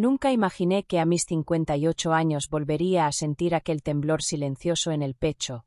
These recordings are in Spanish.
Nunca imaginé que a mis 58 años volvería a sentir aquel temblor silencioso en el pecho,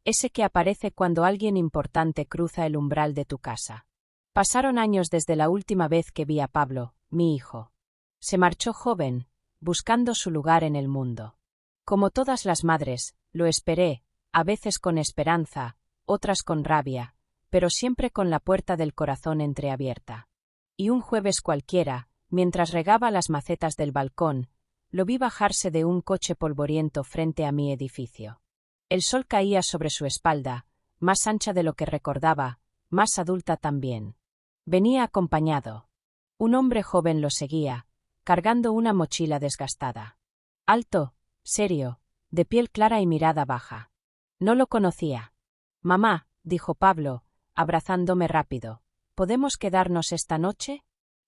ese que aparece cuando alguien importante cruza el umbral de tu casa. Pasaron años desde la última vez que vi a Pablo, mi hijo. Se marchó joven, buscando su lugar en el mundo. Como todas las madres, lo esperé, a veces con esperanza, otras con rabia, pero siempre con la puerta del corazón entreabierta. Y un jueves cualquiera, mientras regaba las macetas del balcón, lo vi bajarse de un coche polvoriento frente a mi edificio. El sol caía sobre su espalda, más ancha de lo que recordaba, más adulta también. Venía acompañado. Un hombre joven lo seguía, cargando una mochila desgastada. Alto, serio, de piel clara y mirada baja. No lo conocía. «Mamá», dijo Pablo, abrazándome rápido, «¿podemos quedarnos esta noche?»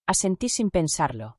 Asentí sin pensarlo.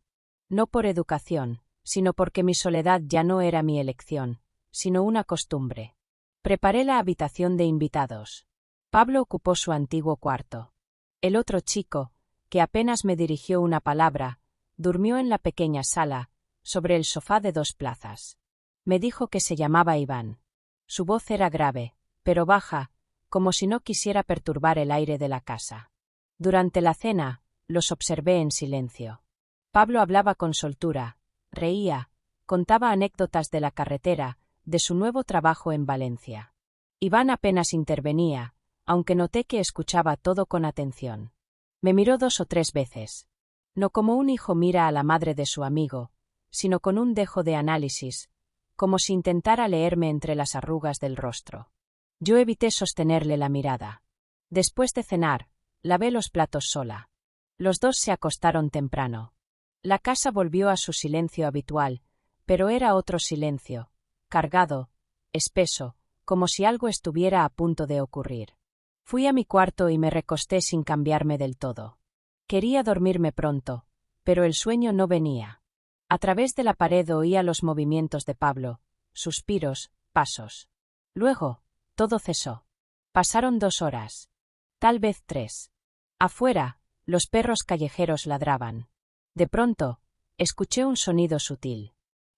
No por educación, sino porque mi soledad ya no era mi elección, sino una costumbre. Preparé la habitación de invitados. Pablo ocupó su antiguo cuarto. El otro chico, que apenas me dirigió una palabra, durmió en la pequeña sala, sobre el sofá de 2 plazas. Me dijo que se llamaba Iván. Su voz era grave, pero baja, como si no quisiera perturbar el aire de la casa. Durante la cena, los observé en silencio. Pablo hablaba con soltura, reía, contaba anécdotas de la carretera, de su nuevo trabajo en Valencia. Iván apenas intervenía, aunque noté que escuchaba todo con atención. Me miró 2 o 3 veces. No como un hijo mira a la madre de su amigo, sino con un dejo de análisis, como si intentara leerme entre las arrugas del rostro. Yo evité sostenerle la mirada. Después de cenar, lavé los platos sola. Los 2 se acostaron temprano. La casa volvió a su silencio habitual, pero era otro silencio, cargado, espeso, como si algo estuviera a punto de ocurrir. Fui a mi cuarto y me recosté sin cambiarme del todo. Quería dormirme pronto, pero el sueño no venía. A través de la pared oía los movimientos de Pablo, suspiros, pasos. Luego, todo cesó. Pasaron 2 horas. Tal vez 3. Afuera, los perros callejeros ladraban. De pronto, escuché un sonido sutil.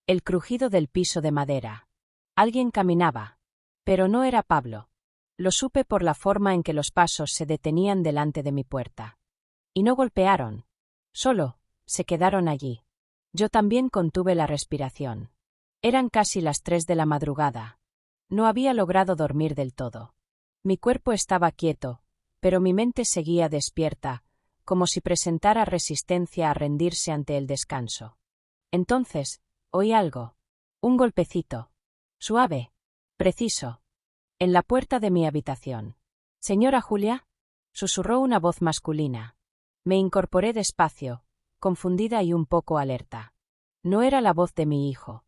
El crujido del piso de madera. Alguien caminaba. Pero no era Pablo. Lo supe por la forma en que los pasos se detenían delante de mi puerta. Y no golpearon. Solo, se quedaron allí. Yo también contuve la respiración. Eran casi las 3 de la madrugada. No había logrado dormir del todo. Mi cuerpo estaba quieto, pero mi mente seguía despierta, como si presentara resistencia a rendirse ante el descanso. Entonces, oí algo. Un golpecito. Suave. Preciso. En la puerta de mi habitación. «¿Señora Julia?», susurró una voz masculina. Me incorporé despacio, confundida y un poco alerta. No era la voz de mi hijo.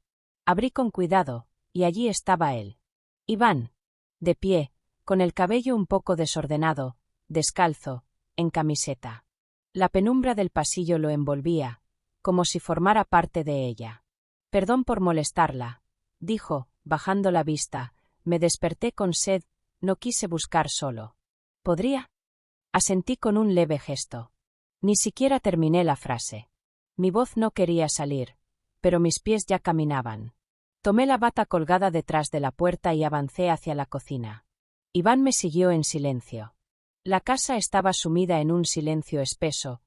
Abrí con cuidado, y allí estaba él. Iván. De pie, con el cabello un poco desordenado, descalzo, en camiseta. La penumbra del pasillo lo envolvía, como si formara parte de ella. «Perdón por molestarla», dijo, bajando la vista. Me desperté con sed, no quise buscar solo. ¿Podría? Asentí con un leve gesto. Ni siquiera terminé la frase. Mi voz no quería salir, pero mis pies ya caminaban. Tomé la bata colgada detrás de la puerta y avancé hacia la cocina. Iván me siguió en silencio. La casa estaba sumida en un silencio espeso,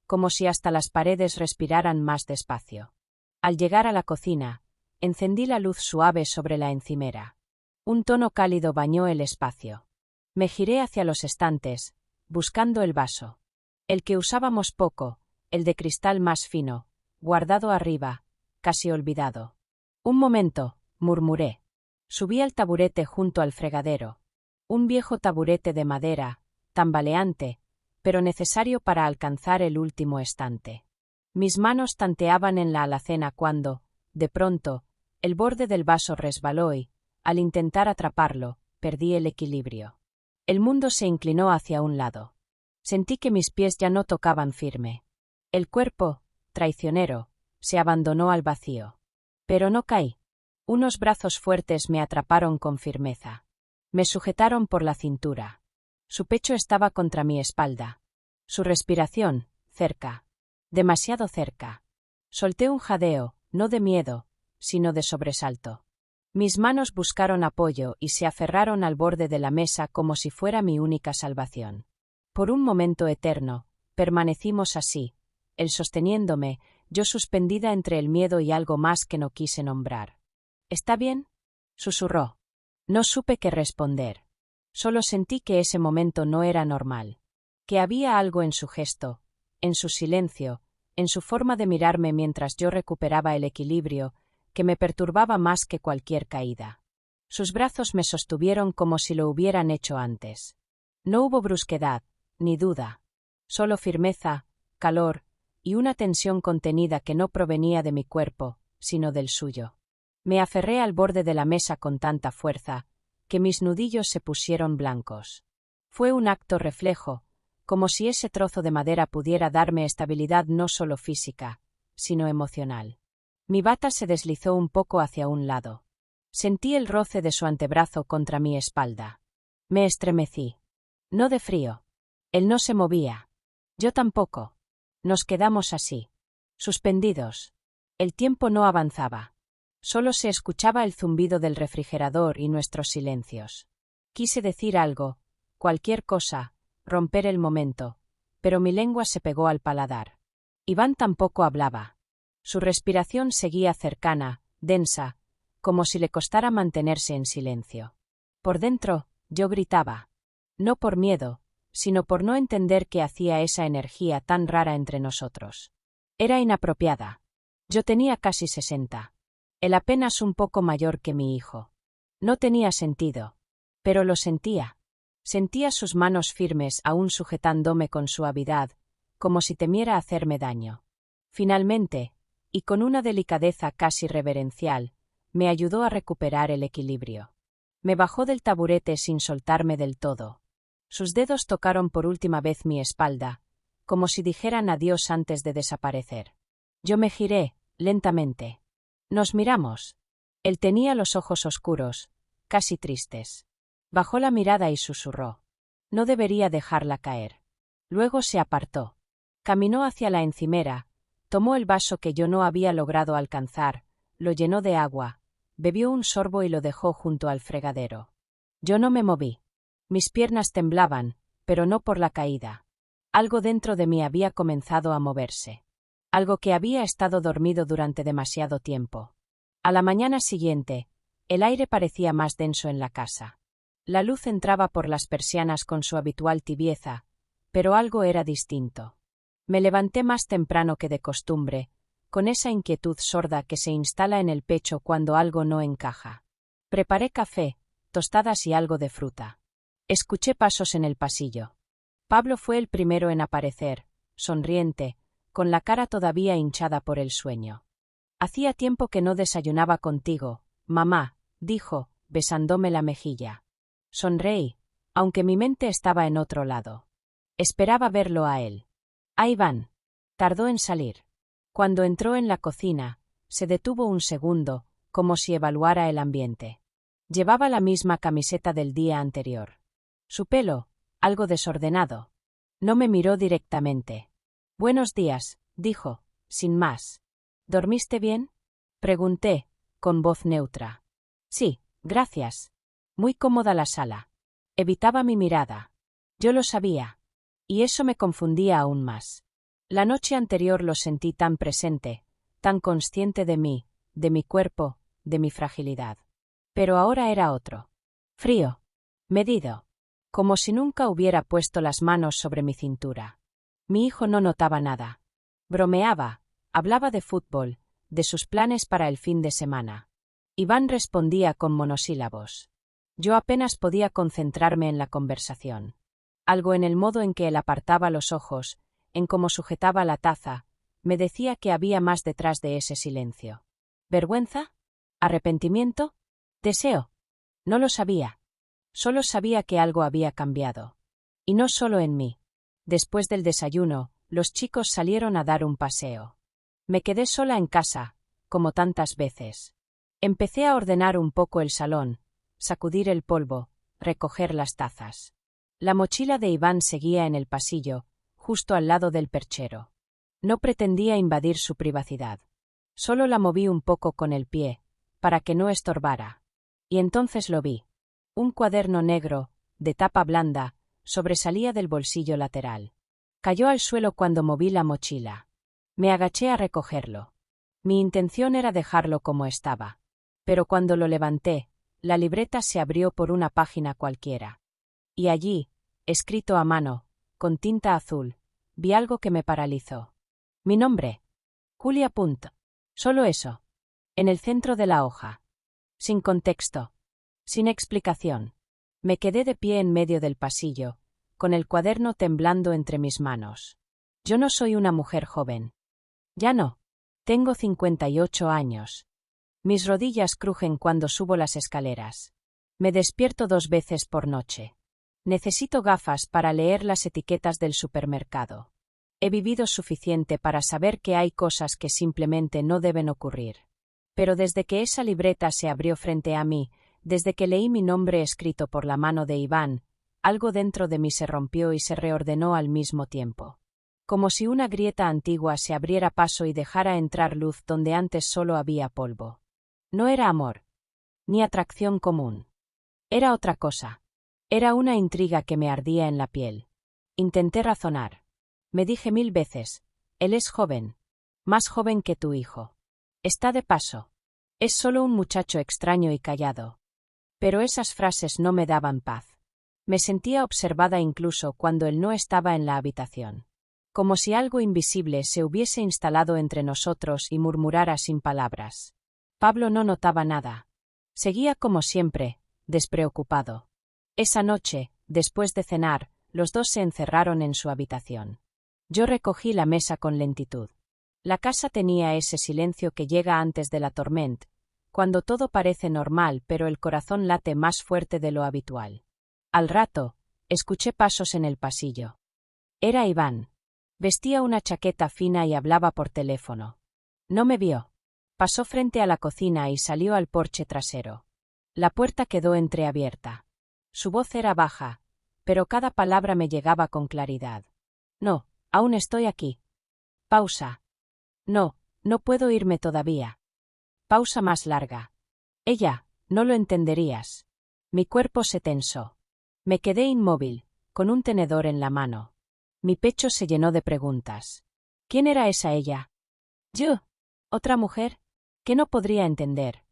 como si hasta las paredes respiraran más despacio. Al llegar a la cocina, encendí la luz suave sobre la encimera. Un tono cálido bañó el espacio. Me giré hacia los estantes, buscando el vaso. El que usábamos poco, el de cristal más fino, guardado arriba, casi olvidado. «Un momento», murmuré. Subí al taburete junto al fregadero. Un viejo taburete de madera, tambaleante, pero necesario para alcanzar el último estante. Mis manos tanteaban en la alacena cuando, de pronto, el borde del vaso resbaló y, al intentar atraparlo, perdí el equilibrio. El mundo se inclinó hacia un lado. Sentí que mis pies ya no tocaban firme. El cuerpo, traicionero, se abandonó al vacío. Pero no caí. Unos brazos fuertes me atraparon con firmeza. Me sujetaron por la cintura. Su pecho estaba contra mi espalda. Su respiración, cerca. Demasiado cerca. Solté un jadeo, no de miedo, sino de sobresalto. Mis manos buscaron apoyo y se aferraron al borde de la mesa como si fuera mi única salvación. Por un momento eterno, permanecimos así, él sosteniéndome, yo suspendida entre el miedo y algo más que no quise nombrar. ¿Está bien?, susurró. No supe qué responder. Solo sentí que ese momento no era normal. Que había algo en su gesto, en su silencio, en su forma de mirarme mientras yo recuperaba el equilibrio, que me perturbaba más que cualquier caída. Sus brazos me sostuvieron como si lo hubieran hecho antes. No hubo brusquedad, ni duda. Solo firmeza, calor, y una tensión contenida que no provenía de mi cuerpo, sino del suyo. Me aferré al borde de la mesa con tanta fuerza, que mis nudillos se pusieron blancos. Fue un acto reflejo, como si ese trozo de madera pudiera darme estabilidad no solo física, sino emocional. Mi bata se deslizó un poco hacia un lado. Sentí el roce de su antebrazo contra mi espalda. Me estremecí. No de frío. Él no se movía. Yo tampoco. Nos quedamos así, suspendidos. El tiempo no avanzaba. Solo se escuchaba el zumbido del refrigerador y nuestros silencios. Quise decir algo, cualquier cosa, romper el momento, pero mi lengua se pegó al paladar. Iván tampoco hablaba. Su respiración seguía cercana, densa, como si le costara mantenerse en silencio. Por dentro, yo gritaba. No por miedo, sino por no entender qué hacía esa energía tan rara entre nosotros. Era inapropiada. Yo tenía casi 60. Él apenas un poco mayor que mi hijo. No tenía sentido. Pero lo sentía. Sentía sus manos firmes aún sujetándome con suavidad, como si temiera hacerme daño. Finalmente, y con una delicadeza casi reverencial, me ayudó a recuperar el equilibrio. Me bajó del taburete sin soltarme del todo. Sus dedos tocaron por última vez mi espalda, como si dijeran adiós antes de desaparecer. Yo me giré, lentamente. Nos miramos. Él tenía los ojos oscuros, casi tristes. Bajó la mirada y susurró. No debería dejarla caer. Luego se apartó. Caminó hacia la encimera, tomó el vaso que yo no había logrado alcanzar, lo llenó de agua, bebió un sorbo y lo dejó junto al fregadero. Yo no me moví. Mis piernas temblaban, pero no por la caída. Algo dentro de mí había comenzado a moverse. Algo que había estado dormido durante demasiado tiempo. A la mañana siguiente, el aire parecía más denso en la casa. La luz entraba por las persianas con su habitual tibieza, pero algo era distinto. Me levanté más temprano que de costumbre, con esa inquietud sorda que se instala en el pecho cuando algo no encaja. Preparé café, tostadas y algo de fruta. Escuché pasos en el pasillo. Pablo fue el primero en aparecer, sonriente, con la cara todavía hinchada por el sueño. Hacía tiempo que no desayunaba contigo, mamá, dijo, besándome la mejilla. Sonreí, aunque mi mente estaba en otro lado. Esperaba verlo a él. Ahí van. Tardó en salir. Cuando entró en la cocina, se detuvo un segundo, como si evaluara el ambiente. Llevaba la misma camiseta del día anterior. Su pelo, algo desordenado. No me miró directamente. Buenos días, dijo, sin más. ¿Dormiste bien?, pregunté, con voz neutra. Sí, gracias. Muy cómoda la sala. Evitaba mi mirada. Yo lo sabía. Y eso me confundía aún más. La noche anterior lo sentí tan presente, tan consciente de mí, de mi cuerpo, de mi fragilidad. Pero ahora era otro. Frío. Medido. Como si nunca hubiera puesto las manos sobre mi cintura. Mi hijo no notaba nada. Bromeaba, hablaba de fútbol, de sus planes para el fin de semana. Iván respondía con monosílabos. Yo apenas podía concentrarme en la conversación. Algo en el modo en que él apartaba los ojos, en cómo sujetaba la taza, me decía que había más detrás de ese silencio. ¿Vergüenza? ¿Arrepentimiento? ¿Deseo? No lo sabía. Solo sabía que algo había cambiado. Y no solo en mí. Después del desayuno, los chicos salieron a dar un paseo. Me quedé sola en casa, como tantas veces. Empecé a ordenar un poco el salón, sacudir el polvo, recoger las tazas. La mochila de Iván seguía en el pasillo, justo al lado del perchero. No pretendía invadir su privacidad. Solo la moví un poco con el pie, para que no estorbara. Y entonces lo vi. Un cuaderno negro, de tapa blanda, sobresalía del bolsillo lateral. Cayó al suelo cuando moví la mochila. Me agaché a recogerlo. Mi intención era dejarlo como estaba. Pero cuando lo levanté, la libreta se abrió por una página cualquiera. Y allí, escrito a mano, con tinta azul, vi algo que me paralizó. Mi nombre. Julia Punt. Solo eso. En el centro de la hoja. Sin contexto. Sin explicación. Me quedé de pie en medio del pasillo, con el cuaderno temblando entre mis manos. Yo no soy una mujer joven. Ya no. Tengo 58 años. Mis rodillas crujen cuando subo las escaleras. Me despierto 2 veces por noche. Necesito gafas para leer las etiquetas del supermercado. He vivido suficiente para saber que hay cosas que simplemente no deben ocurrir. Pero desde que esa libreta se abrió frente a mí, desde que leí mi nombre escrito por la mano de Iván, algo dentro de mí se rompió y se reordenó al mismo tiempo. Como si una grieta antigua se abriera paso y dejara entrar luz donde antes solo había polvo. No era amor. Ni atracción común. Era otra cosa. Era una intriga que me ardía en la piel. Intenté razonar. Me dije 1000 veces, él es joven. Más joven que tu hijo. Está de paso. Es solo un muchacho extraño y callado. Pero esas frases no me daban paz. Me sentía observada incluso cuando él no estaba en la habitación. Como si algo invisible se hubiese instalado entre nosotros y murmurara sin palabras. Pablo no notaba nada. Seguía como siempre, despreocupado. Esa noche, después de cenar, los dos se encerraron en su habitación. Yo recogí la mesa con lentitud. La casa tenía ese silencio que llega antes de la tormenta, cuando todo parece normal pero el corazón late más fuerte de lo habitual. Al rato, escuché pasos en el pasillo. Era Iván. Vestía una chaqueta fina y hablaba por teléfono. No me vio. Pasó frente a la cocina y salió al porche trasero. La puerta quedó entreabierta. Su voz era baja, pero cada palabra me llegaba con claridad. No, aún estoy aquí. Pausa. No, no puedo irme todavía. Pausa más larga. Ella, no lo entenderías. Mi cuerpo se tensó. Me quedé inmóvil, con un tenedor en la mano. Mi pecho se llenó de preguntas. ¿Quién era esa ella? ¿Yo? ¿Otra mujer? ¿Qué no podría entender?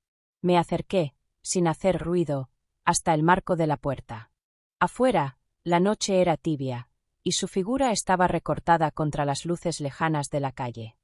Me acerqué, sin hacer ruido, hasta el marco de la puerta. Afuera, la noche era tibia, y su figura estaba recortada contra las luces lejanas de la calle.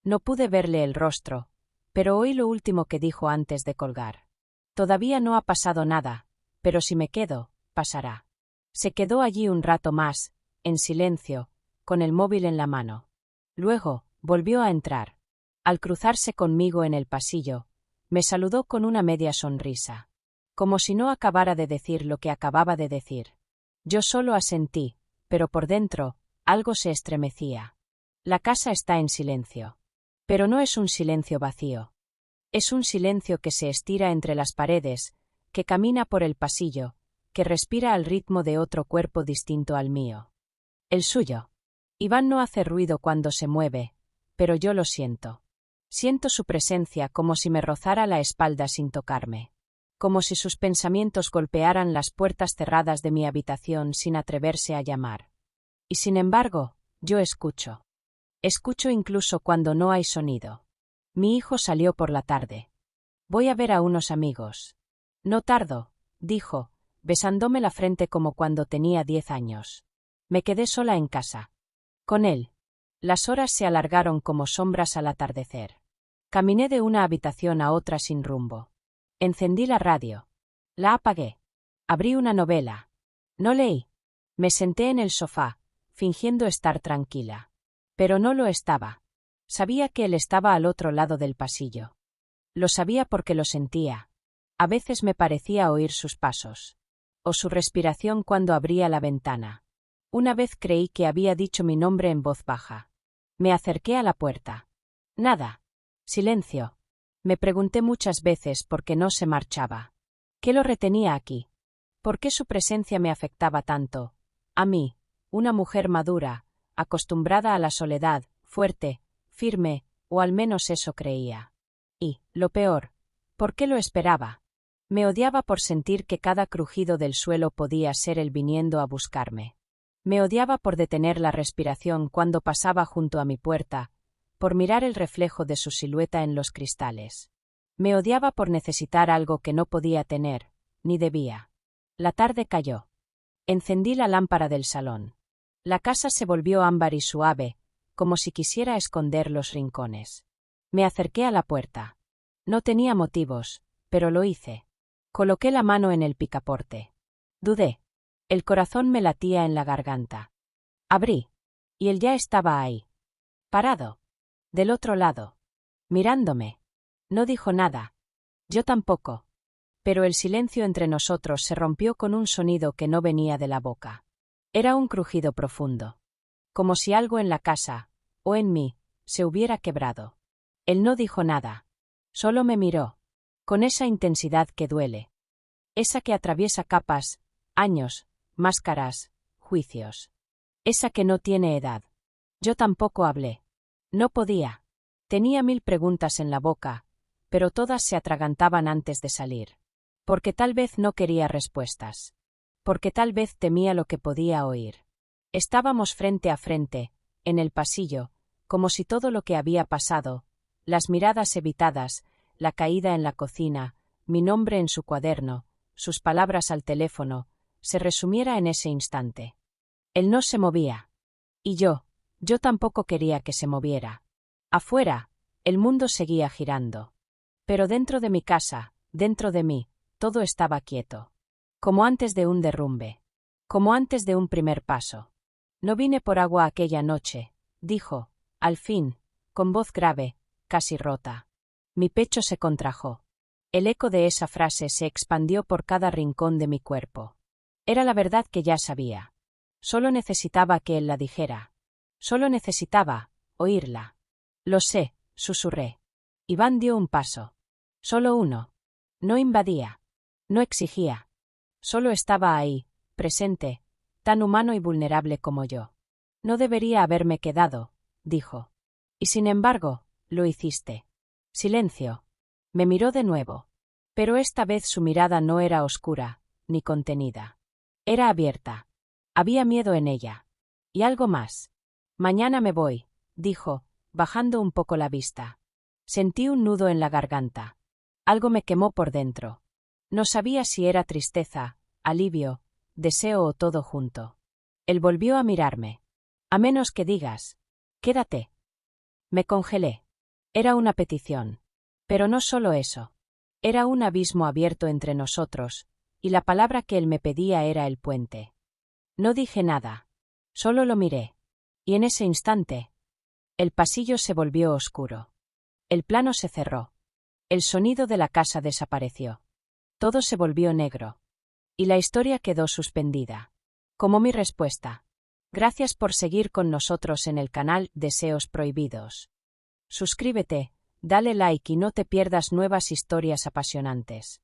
No pude verle el rostro, pero oí lo último que dijo antes de colgar. Todavía no ha pasado nada, pero si me quedo, pasará. Se quedó allí un rato más, en silencio, con el móvil en la mano. Luego, volvió a entrar. Al cruzarse conmigo en el pasillo, me saludó con una media sonrisa. Como si no acabara de decir lo que acababa de decir. Yo solo asentí, pero por dentro, algo se estremecía. La casa está en silencio. Pero no es un silencio vacío. Es un silencio que se estira entre las paredes, que camina por el pasillo, que respira al ritmo de otro cuerpo distinto al mío. El suyo. Iván no hace ruido cuando se mueve, pero yo lo siento. Siento su presencia como si me rozara la espalda sin tocarme. Como si sus pensamientos golpearan las puertas cerradas de mi habitación sin atreverse a llamar. Y sin embargo, yo escucho. Escucho incluso cuando no hay sonido. Mi hijo salió por la tarde. Voy a ver a unos amigos. No tardo, dijo, besándome la frente como cuando tenía 10 años. Me quedé sola en casa. Con él. Las horas se alargaron como sombras al atardecer. Caminé de una habitación a otra sin rumbo. Encendí la radio. La apagué. Abrí una novela. No leí. Me senté en el sofá, fingiendo estar tranquila. Pero no lo estaba. Sabía que él estaba al otro lado del pasillo. Lo sabía porque lo sentía. A veces me parecía oír sus pasos. O su respiración cuando abría la ventana. Una vez creí que había dicho mi nombre en voz baja. Me acerqué a la puerta. Nada. Silencio. Me pregunté muchas veces por qué no se marchaba. ¿Qué lo retenía aquí? ¿Por qué su presencia me afectaba tanto? A mí, una mujer madura, acostumbrada a la soledad, fuerte, firme, o al menos eso creía. Y, lo peor, ¿por qué lo esperaba? Me odiaba por sentir que cada crujido del suelo podía ser él viniendo a buscarme. Me odiaba por detener la respiración cuando pasaba junto a mi puerta, por mirar el reflejo de su silueta en los cristales. Me odiaba por necesitar algo que no podía tener, ni debía. La tarde cayó. Encendí la lámpara del salón. La casa se volvió ámbar y suave, como si quisiera esconder los rincones. Me acerqué a la puerta. No tenía motivos, pero lo hice. Coloqué la mano en el picaporte. Dudé. El corazón me latía en la garganta. Abrí. Y él ya estaba ahí. Parado. Del otro lado. Mirándome. No dijo nada. Yo tampoco. Pero el silencio entre nosotros se rompió con un sonido que no venía de la boca. Era un crujido profundo. Como si algo en la casa, o en mí, se hubiera quebrado. Él no dijo nada. Solo me miró. Con esa intensidad que duele. Esa que atraviesa capas, años, máscaras, juicios. Esa que no tiene edad. Yo tampoco hablé. No podía. Tenía 1000 preguntas en la boca, pero todas se atragantaban antes de salir. Porque tal vez no quería respuestas. Porque tal vez temía lo que podía oír. Estábamos frente a frente, en el pasillo, como si todo lo que había pasado, las miradas evitadas, la caída en la cocina, mi nombre en su cuaderno, sus palabras al teléfono, se resumiera en ese instante. Él no se movía. Y yo tampoco quería que se moviera. Afuera, el mundo seguía girando. Pero dentro de mi casa, dentro de mí, todo estaba quieto. Como antes de un derrumbe. Como antes de un primer paso. No vine por agua aquella noche, dijo, al fin, con voz grave, casi rota. Mi pecho se contrajo. El eco de esa frase se expandió por cada rincón de mi cuerpo. Era la verdad que ya sabía. Solo necesitaba que él la dijera. Solo necesitaba oírla. Lo sé, susurré. Iván dio un paso. Solo uno. No invadía. No exigía. Solo estaba ahí, presente, tan humano y vulnerable como yo. No debería haberme quedado, dijo. Y sin embargo, lo hiciste. Silencio. Me miró de nuevo. Pero esta vez su mirada no era oscura, ni contenida. Era abierta. Había miedo en ella. Y algo más. Mañana me voy, dijo, bajando un poco la vista. Sentí un nudo en la garganta. Algo me quemó por dentro. No sabía si era tristeza, alivio, deseo o todo junto. Él volvió a mirarme. A menos que digas, quédate. Me congelé. Era una petición. Pero no solo eso. Era un abismo abierto entre nosotros, y la palabra que él me pedía era el puente. No dije nada. Solo lo miré. Y en ese instante, el pasillo se volvió oscuro. El plano se cerró. El sonido de la casa desapareció. Todo se volvió negro. Y la historia quedó suspendida. Como mi respuesta. Gracias por seguir con nosotros en el canal Deseos Prohibidos. Suscríbete, dale like y no te pierdas nuevas historias apasionantes.